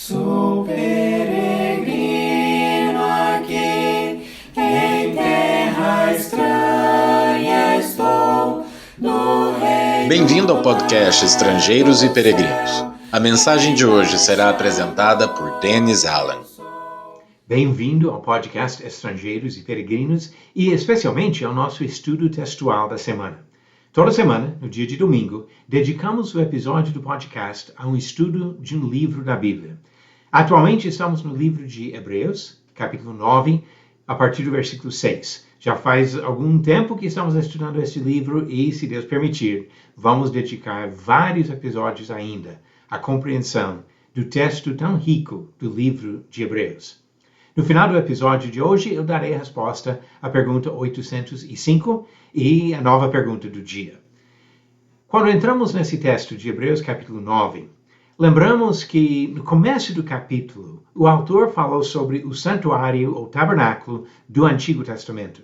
Sou peregrino aqui, em terra estranha estou, no reino. Bem-vindo ao podcast Estrangeiros e Peregrinos. A mensagem de hoje será apresentada por Dennis Allen. Bem-vindo ao podcast Estrangeiros e Peregrinos e especialmente ao nosso estudo textual da semana. Toda semana, no dia de domingo, dedicamos o episódio do podcast a um estudo de um livro da Bíblia. Atualmente estamos no livro de Hebreus, capítulo 9, a partir do versículo 6. Já faz algum tempo que estamos estudando este livro e, se Deus permitir, vamos dedicar vários episódios ainda à compreensão do texto tão rico do livro de Hebreus. No final do episódio de hoje, eu darei a resposta à pergunta 805 e a nova pergunta do dia. Quando entramos nesse texto de Hebreus capítulo 9, lembramos que no começo do capítulo, o autor falou sobre o santuário ou tabernáculo do Antigo Testamento.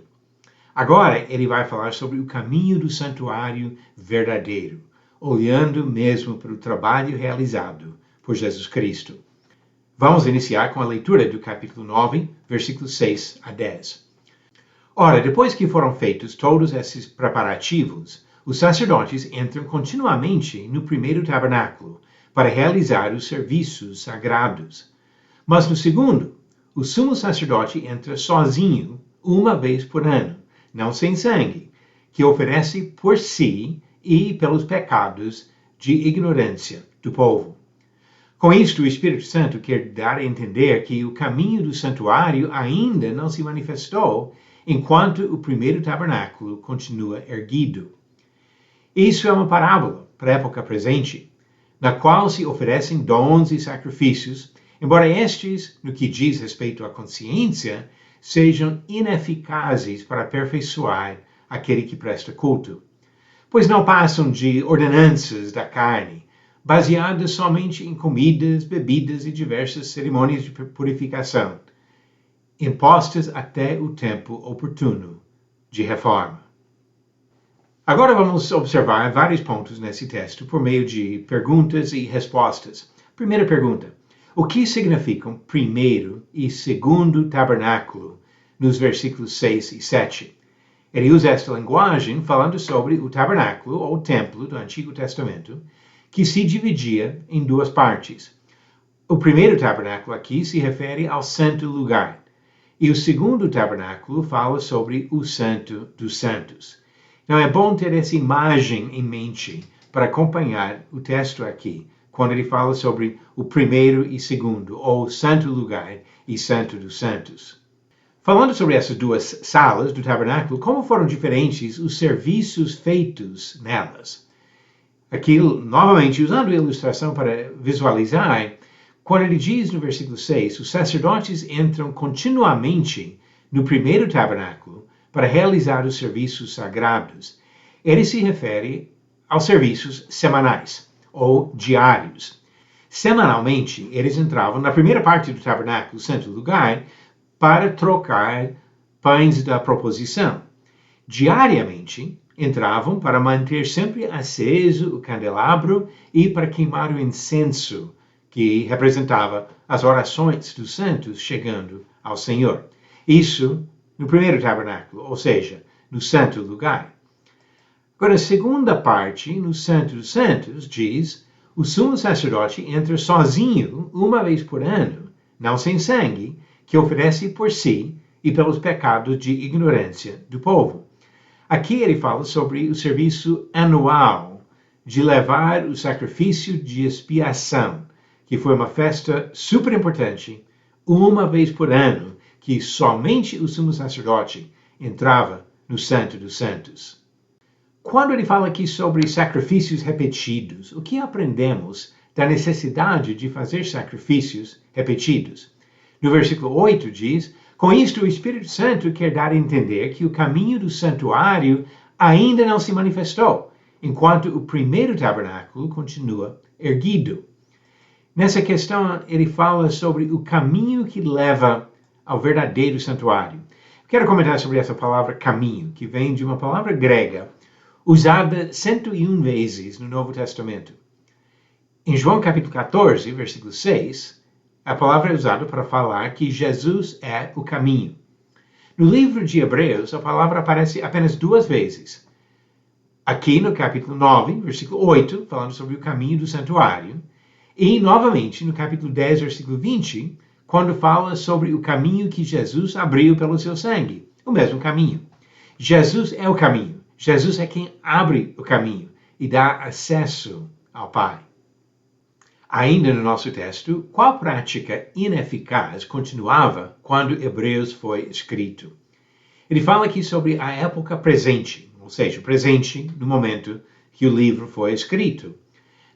Agora ele vai falar sobre o caminho do santuário verdadeiro, olhando mesmo para o trabalho realizado por Jesus Cristo. Vamos iniciar com a leitura do capítulo 9, versículos 6 a 10. Ora, depois que foram feitos todos esses preparativos, os sacerdotes entram continuamente no primeiro tabernáculo para realizar os serviços sagrados. Mas no segundo, o sumo sacerdote entra sozinho uma vez por ano, não sem sangue, que oferece por si e pelos pecados de ignorância do povo. Com isto, o Espírito Santo quer dar a entender que o caminho do santuário ainda não se manifestou enquanto o primeiro tabernáculo continua erguido. Isso é uma parábola para a época presente, na qual se oferecem dons e sacrifícios, embora estes, no que diz respeito à consciência, sejam ineficazes para aperfeiçoar aquele que presta culto, pois não passam de ordenanças da carne, baseadas somente em comidas, bebidas e diversas cerimônias de purificação, impostas até o tempo oportuno de reforma. Agora vamos observar vários pontos nesse texto por meio de perguntas e respostas. Primeira pergunta: o que significam primeiro e segundo tabernáculo nos versículos 6 e 7? Ele usa esta linguagem falando sobre o tabernáculo ou templo do Antigo Testamento, que se dividia em duas partes. O primeiro tabernáculo aqui se refere ao santo lugar, e o segundo tabernáculo fala sobre o santo dos santos. Então é bom ter essa imagem em mente para acompanhar o texto aqui, quando ele fala sobre o primeiro e segundo, ou santo lugar e santo dos santos. Falando sobre essas duas salas do tabernáculo, como foram diferentes os serviços feitos nelas? Aqui, novamente, usando a ilustração para visualizar, quando ele diz no versículo 6, os sacerdotes entram continuamente no primeiro tabernáculo para realizar os serviços sagrados. Ele se refere aos serviços semanais ou diários. Semanalmente, eles entravam na primeira parte do tabernáculo, santo lugar, para trocar pães da proposição. Diariamente, entravam para manter sempre aceso o candelabro e para queimar o incenso, que representava as orações dos santos chegando ao Senhor. Isso no primeiro tabernáculo, ou seja, no santo lugar. Agora, a segunda parte, no Santo dos Santos, diz: o sumo sacerdote entra sozinho uma vez por ano, não sem sangue, que oferece por si e pelos pecados de ignorância do povo. Aqui ele fala sobre o serviço anual de levar o sacrifício de expiação, que foi uma festa super importante, uma vez por ano, que somente o sumo sacerdote entrava no Santo dos Santos. Quando ele fala aqui sobre sacrifícios repetidos, o que aprendemos da necessidade de fazer sacrifícios repetidos? No versículo 8 diz: com isto o Espírito Santo quer dar a entender que o caminho do santuário ainda não se manifestou, enquanto o primeiro tabernáculo continua erguido. Nessa questão, ele fala sobre o caminho que leva ao verdadeiro santuário. Quero comentar sobre essa palavra caminho, que vem de uma palavra grega, usada 101 vezes no Novo Testamento. Em João capítulo 14, versículo 6, a palavra é usada para falar que Jesus é o caminho. No livro de Hebreus, a palavra aparece apenas 2 vezes. Aqui no capítulo 9, versículo 8, falando sobre o caminho do santuário, e novamente no capítulo 10, versículo 20, quando fala sobre o caminho que Jesus abriu pelo seu sangue, o mesmo caminho. Jesus é o caminho. Jesus é quem abre o caminho e dá acesso ao Pai. Ainda no nosso texto, qual prática ineficaz continuava quando Hebreus foi escrito? Ele fala aqui sobre a época presente, ou seja, o presente no momento que o livro foi escrito,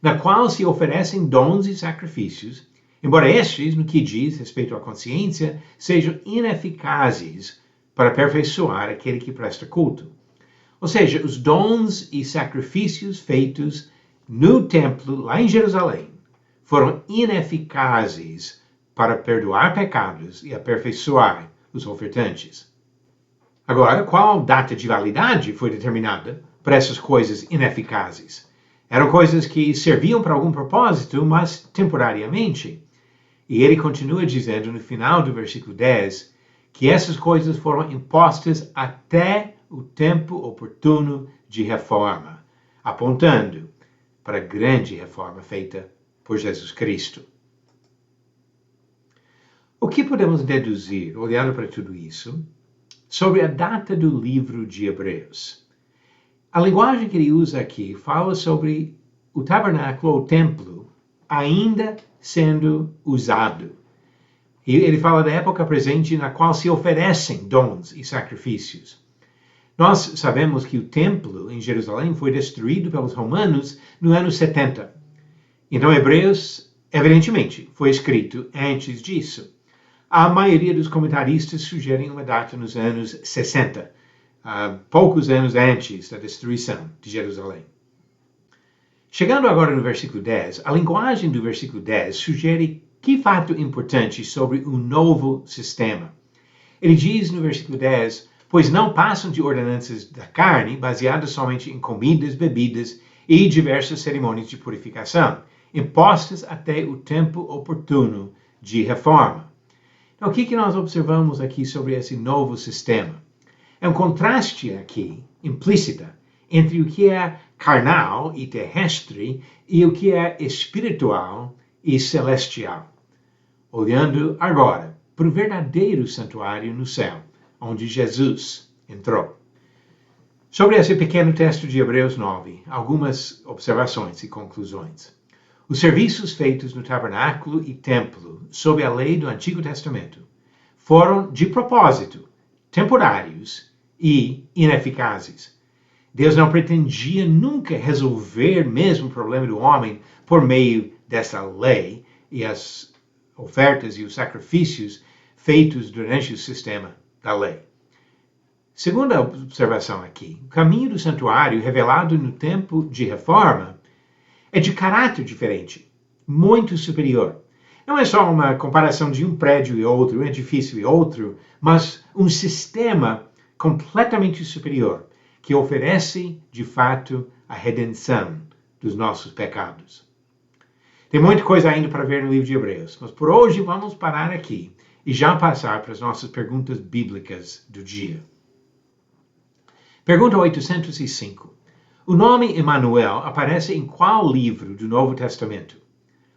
na qual se oferecem dons e sacrifícios, embora estes, no que diz respeito à consciência, sejam ineficazes para aperfeiçoar aquele que presta culto. Ou seja, os dons e sacrifícios feitos no templo, lá em Jerusalém, foram ineficazes para perdoar pecados e aperfeiçoar os ofertantes. Agora, qual data de validade foi determinada para essas coisas ineficazes? Eram coisas que serviam para algum propósito, mas temporariamente. E ele continua dizendo no final do versículo 10 que essas coisas foram impostas até o tempo oportuno de reforma, apontando para a grande reforma feita por Jesus Cristo. O que podemos deduzir, olhando para tudo isso, sobre a data do livro de Hebreus? A linguagem que ele usa aqui fala sobre o tabernáculo ou templo ainda sendo usado. E ele fala da época presente na qual se oferecem dons e sacrifícios. Nós sabemos que o templo em Jerusalém foi destruído pelos romanos no ano 70. Então, Hebreus, evidentemente, foi escrito antes disso. A maioria dos comentaristas sugerem uma data nos anos 60, poucos anos antes da destruição de Jerusalém. Chegando agora no versículo 10, a linguagem do versículo 10 sugere que fato importante sobre o novo sistema. Ele diz no versículo 10, pois não passam de ordenanças da carne, baseadas somente em comidas, bebidas e diversas cerimônias de purificação, impostas até o tempo oportuno de reforma. Então, o que nós observamos aqui sobre esse novo sistema? É um contraste aqui, implícita, entre o que é carnal e terrestre e o que é espiritual e celestial. Olhando agora para o verdadeiro santuário no céu, onde Jesus entrou. Sobre esse pequeno texto de Hebreus 9, algumas observações e conclusões. Os serviços feitos no tabernáculo e templo, sob a lei do Antigo Testamento, foram de propósito, temporários e ineficazes. Deus não pretendia nunca resolver mesmo o problema do homem por meio dessa lei e as ofertas e os sacrifícios feitos durante o sistema da lei. Segunda observação aqui, o caminho do santuário revelado no tempo de reforma é de caráter diferente, muito superior. Não é só uma comparação de um prédio e outro, um edifício e outro, mas um sistema completamente superior, que oferece, de fato, a redenção dos nossos pecados. Tem muita coisa ainda para ver no livro de Hebreus, mas por hoje vamos parar aqui e já passar para as nossas perguntas bíblicas do dia. Pergunta 805. O nome Emanuel aparece em qual livro do Novo Testamento?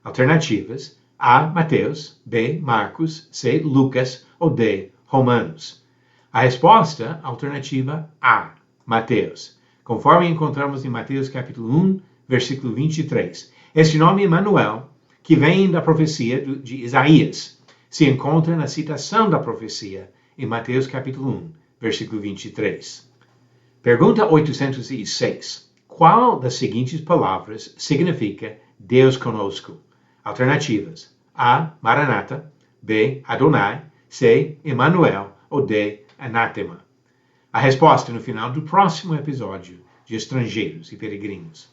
Alternativas: A. Mateus, B. Marcos, C. Lucas ou D. Romanos. A resposta, alternativa A. Mateus, conforme encontramos em Mateus capítulo 1, versículo 23. Este nome Emanuel, que vem da profecia de Isaías, se encontra na citação da profecia em Mateus capítulo 1, versículo 23. Pergunta 806. Qual das seguintes palavras significa Deus conosco? Alternativas: A. Maranata, B. Adonai, C. Emanuel ou D. Anátema. A resposta no final do próximo episódio de Estrangeiros e Peregrinos.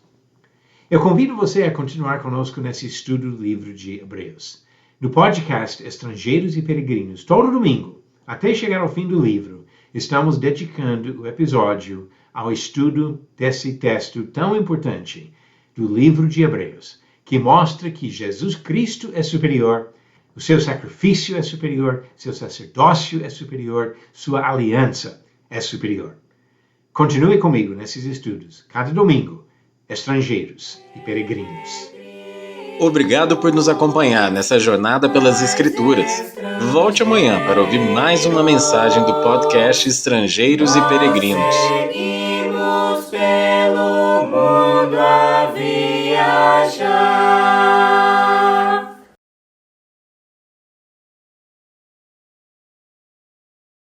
Eu convido você a continuar conosco nesse estudo do livro de Hebreus. No podcast Estrangeiros e Peregrinos, todo domingo, até chegar ao fim do livro, estamos dedicando o episódio ao estudo desse texto tão importante do livro de Hebreus, que mostra que Jesus Cristo é superior, O seu sacrifício é superior, seu sacerdócio é superior, sua aliança é superior. Continue comigo nesses estudos, cada domingo, estrangeiros e peregrinos. Obrigado por nos acompanhar nessa jornada pelas Escrituras. Volte amanhã para ouvir mais uma mensagem do podcast Estrangeiros e Peregrinos. Seguimos pelo mundo a viajar.